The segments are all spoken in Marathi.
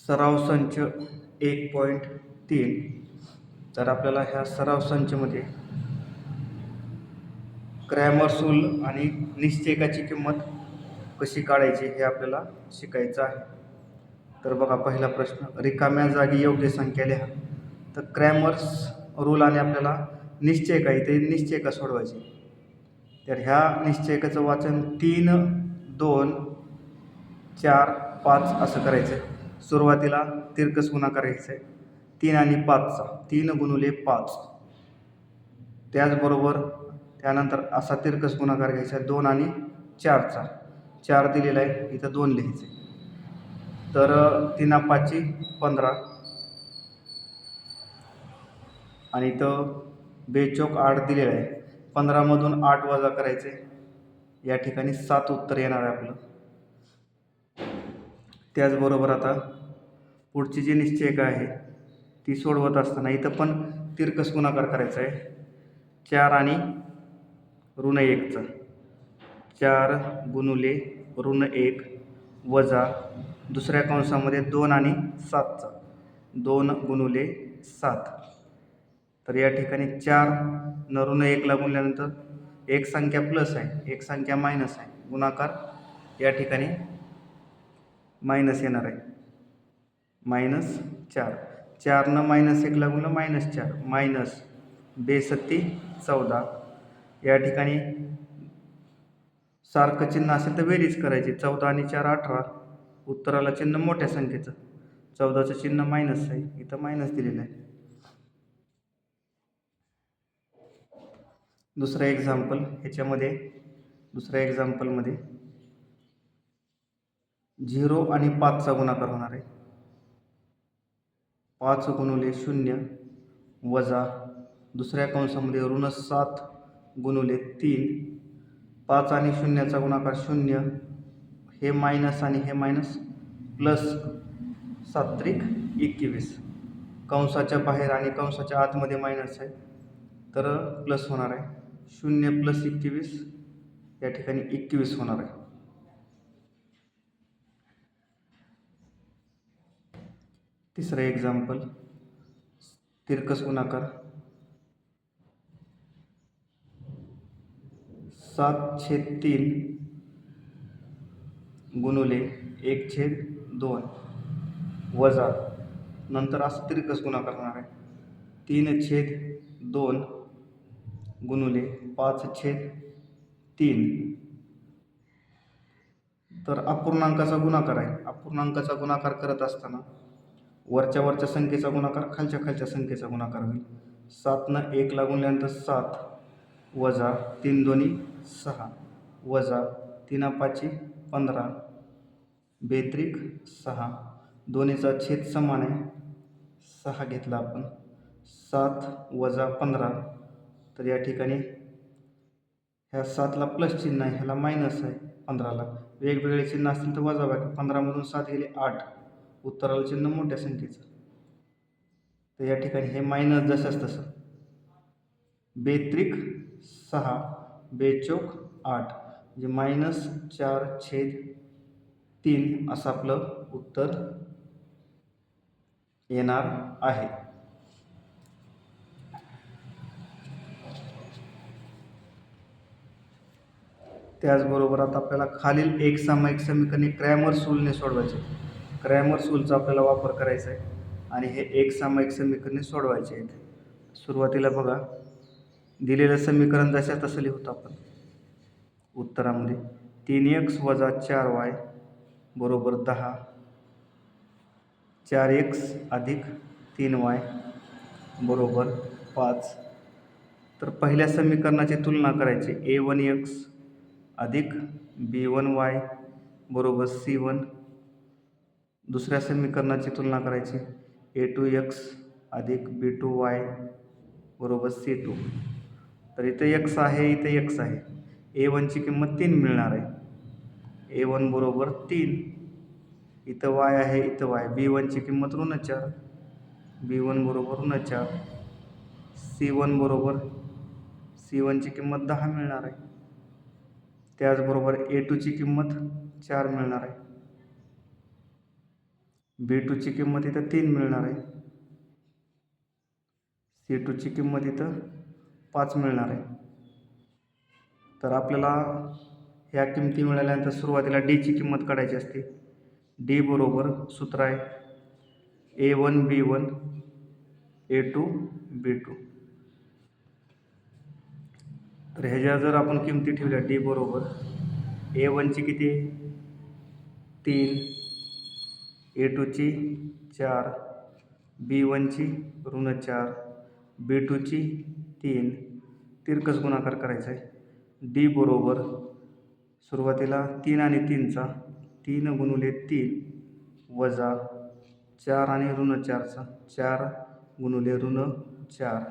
सराव संच 1.3. तर आपल्याला ह्या सराव संचमध्ये क्रॅमर्स रूल आणि निश्चयकाची किंमत कशी काढायची हे आपल्याला शिकायचं आहे. तर बघा, पहिला प्रश्न, रिकाम्या जागी योग्य संख्या लिहा. तर क्रॅमर्स रूल आणि आपल्याला निश्चयका, इथे निश्चयका सोडवायची. तर ह्या निश्चयकाचं वाचन 3, 2, 4, 5 असं करायचं. सुरुवातीला तिरकस गुणाकार घ्यायचा आहे 3 आणि 5चा, 3 गुणिले 5. त्याचबरोबर त्यानंतर असा तिरकस गुणाकार घ्यायचा 2 आणि 4चा, 4 दिलेला आहे, इथं 2 लिहायचे. तर 3 5 15 आणि इथं 2 चौक 8 दिलेला आहे. 15मधून 8 वजा करायचे, या ठिकाणी 7 उत्तर येणार आहे आपलं. त्याचबरोबर आता पुढची जी निश्चयिका आहे ती सोडवत असताना इथं पण तिरकस गुणाकार करायचा आहे 4 आणि ऋण 1चा, 4 गुणिले ऋण 1 वजा दुसऱ्या कंसामध्ये 2 आणि 7चा, 2 गुणिले 7. तर या ठिकाणी 4 न ऋण 1ला गुणल्यानंतर एक संख्या प्लस आहे, एक संख्या मायनस आहे, गुणाकार या ठिकाणी मायनस येणार आहे, -4. 4 न -1ला गुणलं -4, मायनस 2 सत्ती 14. या ठिकाणी सारखं चिन्ह असेल तर बेरीज करायची. 14 आणि 4 18. उत्तराला चिन्ह मोठ्या संख्येचं, 14चं चिन्ह मायनस आहे, इथं मायनस दिलेलं आहे. दुसऱ्या एक्झाम्पलमध्ये 0 आणि 5चा गुणाकार होणार आहे. 5 गुणिले 0 वजा दुसऱ्या कंसामध्ये ऋण 7 गुणिले 3. 5 आणि 0चा गुणाकार 0, हे मायनस आणि हे मायनस, प्लस 7 त्रिक 21. कंसाच्या बाहेर आणि कंसाच्या आतमध्ये मायनस आहे, तर प्लस होणार आहे. 0 प्लस 21, या ठिकाणी 21 होणार आहे. तिसरं एक्झाम्पल, तिरकस गुणाकार 7/3 गुणिले 1/2 वजा नंतर असं तिरकस गुणाकार होणार आहे 3/2 गुणिले 5/3. तर अपूर्णांकाचा गुणाकार आहे. अपूर्णांकाचा गुणाकार करत असताना वरच्या संख्येचा गुणाकार खालच्या संख्येचा गुणाकार होईल. 7 न 1ला गुणल्यानंतर 7 वजा 3 दोन्ही 6 वजा 3 5 15, 2 त्रिक 6. दोन्हीचा छेद समान आहे, 6 घेतला आपण. 7 वजा 15, तर या ठिकाणी ह्या 7ला प्लस चिन्ह आहे, ह्याला मायनस आहे. 15ला वेगवेगळे चिन्ह असतील तर वजाबाकी. 15मधून 7 गेले 8, उत्तराला चिन्ह मोठ्या संख्येचं, तर या ठिकाणी हे मायनस जसंच तसं. 2 त्रिक 6, 2 चौक 8, म्हणजे -4/3 असं आपलं उत्तर येणार आहे. त्याचबरोबर आता आपल्याला खालील एक सामायिक समीकरणे क्रॅमर्स रूलने सोडवायचे. क्रॅमर्स रूलचा आपल्याला वापर करायचा आहे आणि हे एक सामायिक समीकरणे सोडवायचे आहेत. सुरुवातीला बघा, दिलेलं समीकरण जशा तसं लिहतो आपण उत्तरामध्ये. 3x वजा 4y बरोबर 10, 4x अधिक 3y बरोबर 5. तर पहिल्या समीकरणाची तुलना करायची. a1x अधिक b1y बरोबर c1. दुसऱ्या समीकरणाची तुलना करायची. a2x अधिक b2y बरोबर c2. तर इथे x आहे, इथे x आहे. a1ची किंमत 3 मिळणार आहे, a1 बरोबर 3. इथं y आहे, इथं y. b1ची किंमत ऋण 4, b1 बरोबर ऋण 4. c1 बरोबर, c1ची किंमत 10 मिळणार आहे. त्याचबरोबर a2ची किंमत 4 मिळणार आहे. B2ची किंमत इथं 3 मिळणार आहे. C2ची किंमत इथं 5 मिळणार आहे. तर आपल्याला ह्या किमती मिळाल्यानंतर सुरुवातीला डीची किंमत काढायची असते. डी बरोबर सूत्र आहे A1 B1 A2 B2. तर ह्याच्या जर आपण किमती ठेवल्या डी बरोबर A1ची किती 3, A2ची 4, B1ची -4, B2ची 3, तिरकस गुणाकार करायचा आहे. डी बरोबर सुरुवातीला 3 आणि 3चा 3 गुणिले 3 वजा 4 आणि -4चा 4 गुणिले -4.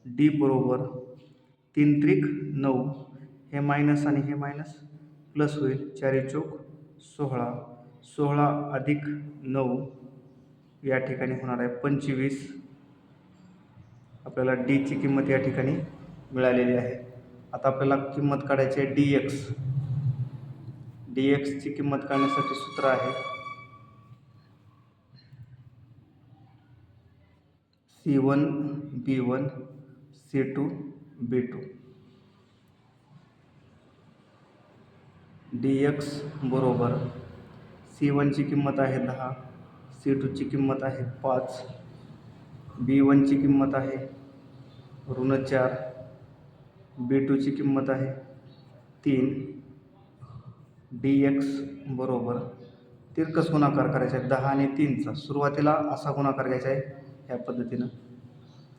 डी बरोबर 3 त्रिक 9. हे मायनस आणि हे मायनस प्लस होईल. 4 चौक 16. 16 अधिक 9 या ठिकाणी होणार आहे 25. आपल्याला डीची किंमत या ठिकाणी मिळालेली आहे. आता आपल्याला किंमत काढायची आहे dx. dxची किंमत काढण्यासाठी सूत्र आहे C1 B1 C2 B2. dx बरोबर C1ची किंमत आहे 10, C2ची किंमत आहे 5, B1ची किंमत आहे -4, B2ची किंमत आहे 3. dx बरोबर तिरकस गुणाकार करायचा आहे 10 आणि 3चा. सुरुवातीला असा गुणाकार घ्यायचा आहे ह्या पद्धतीनं.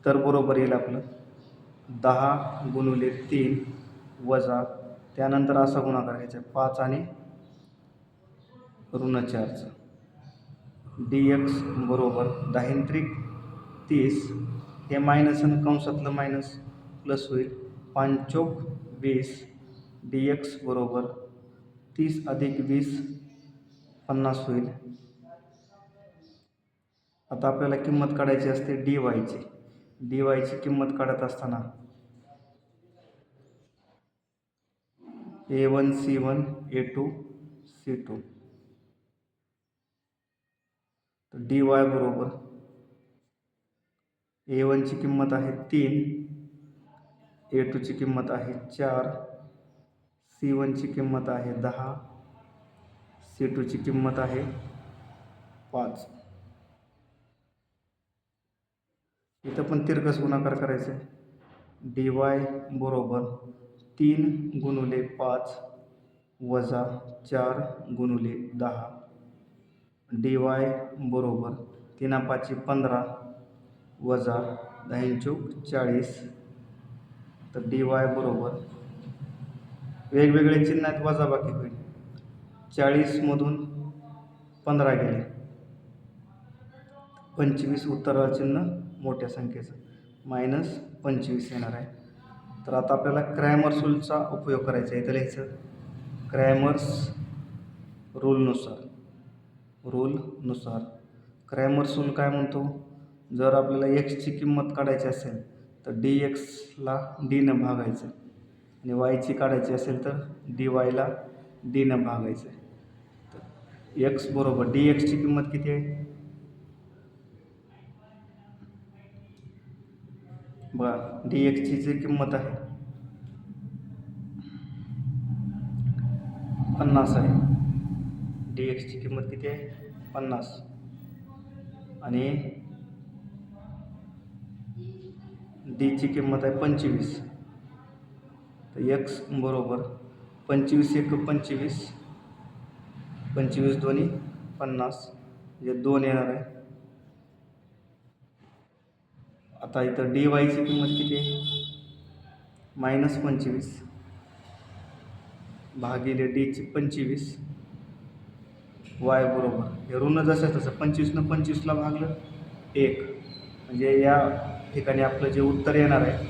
तर बरोबर येईल आपलं 10 गुणिले 3 वजा त्यानंतर असा गुणाकार घ्यायचा आहे 5 आणि -4चा. dx बरोबर 10 त्रिक 30. हे मायनस आणि कंसातलं मायनस प्लस होईल 5 चौक 20. dx बरोबर 30 अधिक 20 50 होईल. आता आपल्याला किंमत काढायची असते dy ची. dy ची किंमत काढत असताना A1 C1 A2 C2. तर dy बरोबर A1ची किंमत आहे 3, A2ची किंमत आहे 4, C1ची किंमत आहे 10, C2ची किंमत आहे 5. इथं पण तिरकस गुणाकार करायचं आहे. dy बरोबर 3 गुणिले 5 वजा 4 गुणिले 10. dy बरोबर 3 5 15 वजा 10 चौक 40. तर dy बरोबर वेगवेगळे चिन्ह आहेत वजाबाकी होईल. 40मधून 15 गेले 25. उत्तराला चिन्ह मोठ्या संख्येचं -25 येणार आहे. तर आता आपल्याला क्रॅमर्स रूलचा उपयोग करायचा आहे. इथं लिहायचं क्रॅमर्स रूलनुसार क्रॅमर्स रूल काय म्हणतो, जर आपल्याला एक्सची किंमत काढायची असेल तर dxला डीनं भागायचं आणि वायची काढायची असेल तर dyला डीनं भागायचं. तर x बरोबर dxची किंमत किती आहे बघा. dxची जी किंमत आहे 50 आहे. dxची किंमत किती आहे 50 आणि डीची किंमत आहे 25. तर x बरोबर 25 1 25, 25 दोन्ही 50 म्हणजे 2 येणार आहे. आता इथं dy ची किंमत किती आहे -25 भागिले डीची 25. y बरोबर हे ऋण जसं तसं 25नं 25ला भागलं 1 म्हणजे या ठिकाणी आपलं जे उत्तर येणार आहे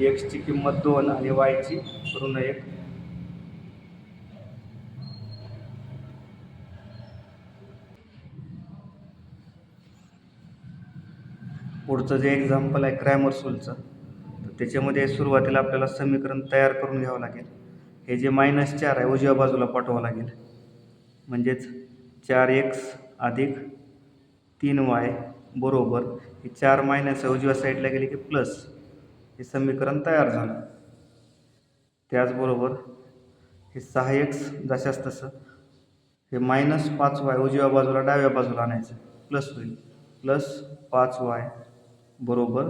एक्सची किंमत 2 आणि वायची -1. पुढचं जे एक्झाम्पल आहे क्रॅमर्स रूलचं, तर त्याच्यामध्ये सुरुवातीला आपल्याला समीकरण तयार करून घ्यावं लागेल. हे जे -4 आहे उजव्या बाजूला पाठवावं लागेल. म्हणजेच 4x अधिक 3y बरोबर हे 4 मायनस उजव्या साईडला गेले की प्लस हे समीकरण तयार झालं. त्याचबरोबर हे 6x जशास तसं हे मायनस 5y उजव्या बाजूला डाव्या बाजूला आणायचं प्लस होईल प्लस 5y बरोबर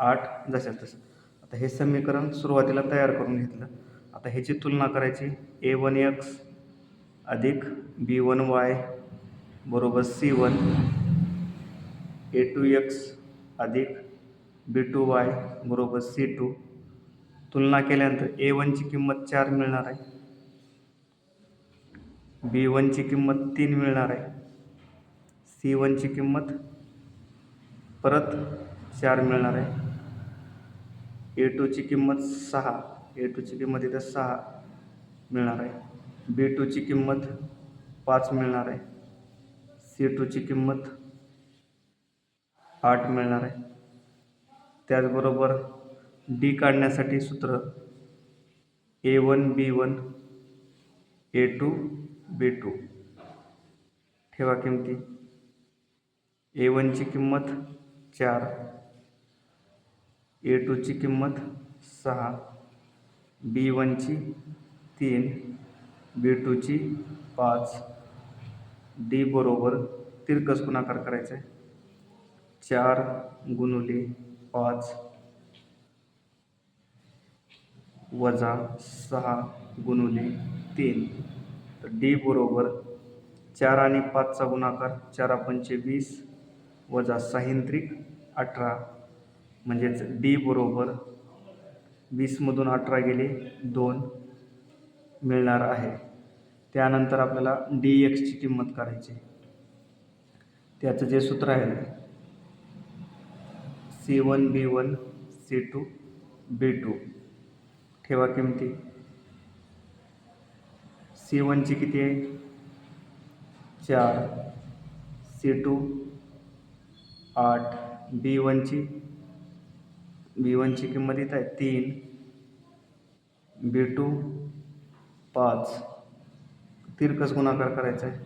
8 जशास तसं. आता हे समीकरण सुरुवातीला तयार करून घेतलं. आता ह्याची तुलना करायची a1x अधिक b1y बरोबर c1 a2x अधिक b2y बरोबर c2. तुलना केल्यानंतर a1ची किंमत 4 मिळणार आहे, b1ची किंमत 3 मिळणार आहे, c1ची किंमत परत 4 मिळणार आहे, a2ची किंमत 6 a2ची किंमत इथं 6 मिळणार आहे, b2ची किंमत 5 मिळणार आहे, c2ची किंमत 8 मिळणार आहे. त्याचबरोबर डी काढण्यासाठी सूत्र a1 b1 a2 b2 ठेवा किमती. a1ची किंमत 4 a2ची किंमत 6 b1ची 3 b2ची 5. डी बरोबर तिरकस गुणाकार करायचा आहे 4 गुणुले 5 वजा 6 गुणुले 3. तर डी बरोबर 4 आणि 5चा गुणाकार 4 पंचे 20 वजा 6 त्रिक 18 म्हणजेच डी बरोबर 20मधून 18 गेले 2 मिळणार आहे. त्यानंतर आपल्याला डी एक्सची किंमत काढायची. त्याचं जे सूत्र आहे c1 b1 c2 b2 ठेवा किमती. c1ची किती आहे 4 c2 8 b1ची किंमत इथं आहे 3 b2 5. तिरकस गुणाकार करायचा आहे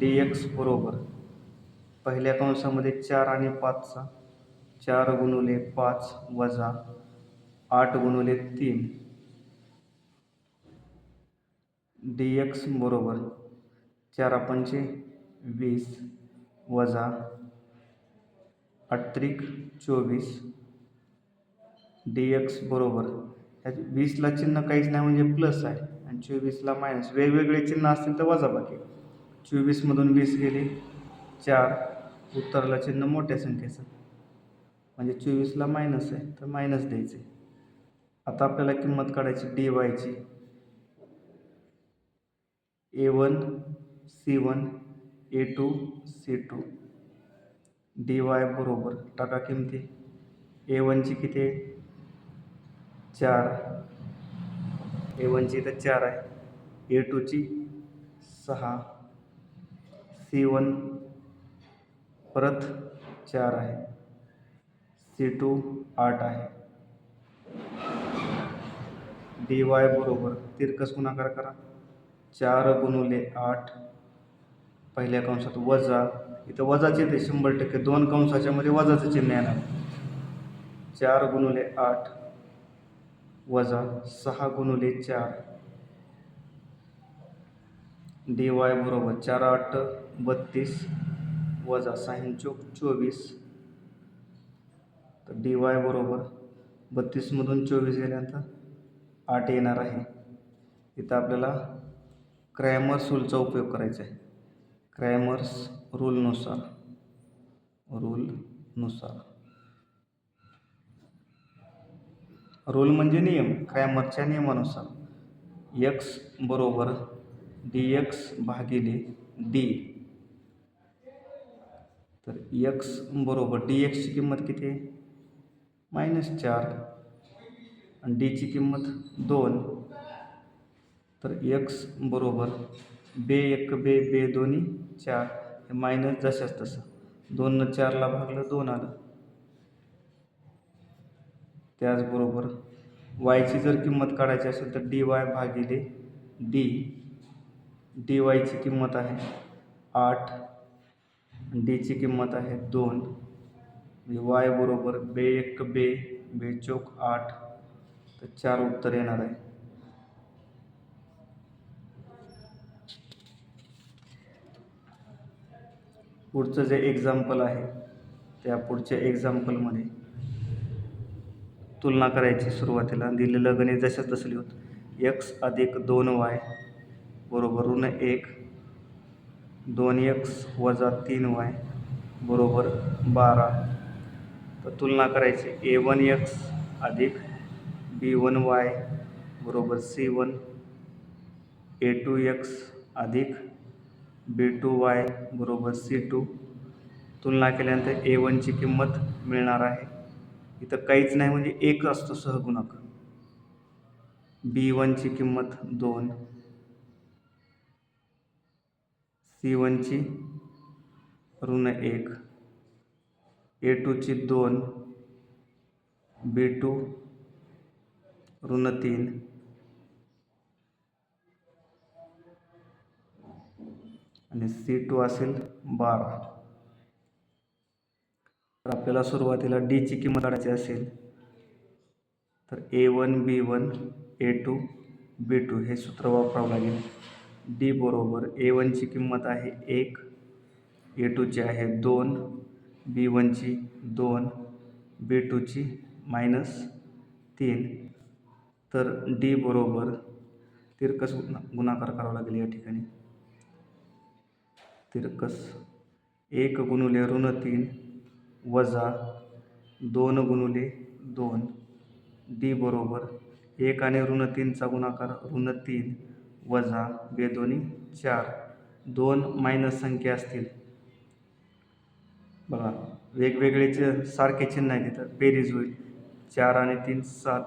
dx बरोबर पहिल्या कंसामध्ये 4 आणि 5चा 4 गुणुले 5 वजा 8 गुणुले 3 dx बरोबर 4 पंचे 20 वजा 8 त्रिक 24 dx बरोबर 20ला चिन्ह काहीच नाही म्हणजे प्लस आहे आणि 24ला मायनस. वेगवेगळे चिन्ह असतील तर वजाबाकी. 24मधून 20 गेले 4 उत्तराला चिन्ह मोठ्या संख्येचं म्हणजे 24ला मायनस आहे तर मायनस द्यायचे. आता आपल्याला किंमत काढायची dy ची a1 c1 a2 c2 dy बरोबर टाका किमती. a1ची किती आहे 4 a1ची इथं 4 आहे, a2ची 6 c1 परत 4 आहे, c2 8 आहे. dy बरोबर तिरकस गुणाकार करा 4 गुणुले 8 पहिल्या कंसात वजा इथं वजाचे ते 100% 2 कंसाच्या मध्ये वजाचं चिन्ह येणार 4 गुणुले 8 वजा 6 गुणुले 4 dy बरोबर 4 8 32 वजा 6 चोक 24. तर dy बरोबर 32मधून 24 गेल्यानंतर 8 येणार आहे. इथं आपल्याला क्रॅमर्स रूलचा उपयोग करायचा आहे. क्रॅमर्स रूलनुसार रूल म्हणजे नियम. क्रॅमरच्या नियमानुसार x बरोबर dx भागिले d. तर x बरोबर dxची किंमत किती आहे -4 आणि डीची किंमत 2. तर x बरोबर बे 1 बे बे दोन्ही 4 हे मायनस जशाच तसं 2 4ला भागलं 2 आलं. त्याचबरोबर y ची जर किंमत काढायची असेल तर dy भागिले d डी वायची किंमत आहे 8, डीची किंमत आहे 2, म्हणजे वाय बरोबर बे एक बे, बे चौक 8, तर 4 उत्तर येणार आहे. पुढचं जे एक्झाम्पल आहे त्या पुढच्या एक्झाम्पलमध्ये तुलना करायची. सुरुवातीला दिलेलं गणित जशाच तसं लिहून x अधिक 2y बरोबर ऋण 1, 2x वजा 3y बरोबर 12. तर तुलना करायची. a1x अधिक b1y बरोबर c1, a2x अधिक b2y बरोबर c2. तुलना केल्यानंतर a1ची किंमत मिळणार आहे. इथं काहीच नाही म्हणजे 1 असतो सहगुणक. b1ची किंमत 2, c1ची ऋण 1, a2ची 2, b2 ऋण 3 आणि c2 असेल 12. तर आपल्याला सुरुवातीला डीची किंमत काढायची असेल तर a1 b1 a2 b2 हे सूत्र वापरावं लागेल. डी बरोबर a1ची किंमत आहे 1, a2ची आहे 2, b1ची 2, b2ची -3. तर डी बरोबर तिरकस गुणाकार करावा लागेल या ठिकाणी. तिरकस 1 गुणिले ऋण 3 वजा 2 गुणिले 2. डी बरोबर 1 आणि ऋण 3चा गुणाकार ऋण 3 वजा 2 4. 2 मायनस संख्या असतील बघा, वेगवेगळेचे सारखे चिन्ह आहे तिथं, बेरीज होईल. 4 आणि 3 7,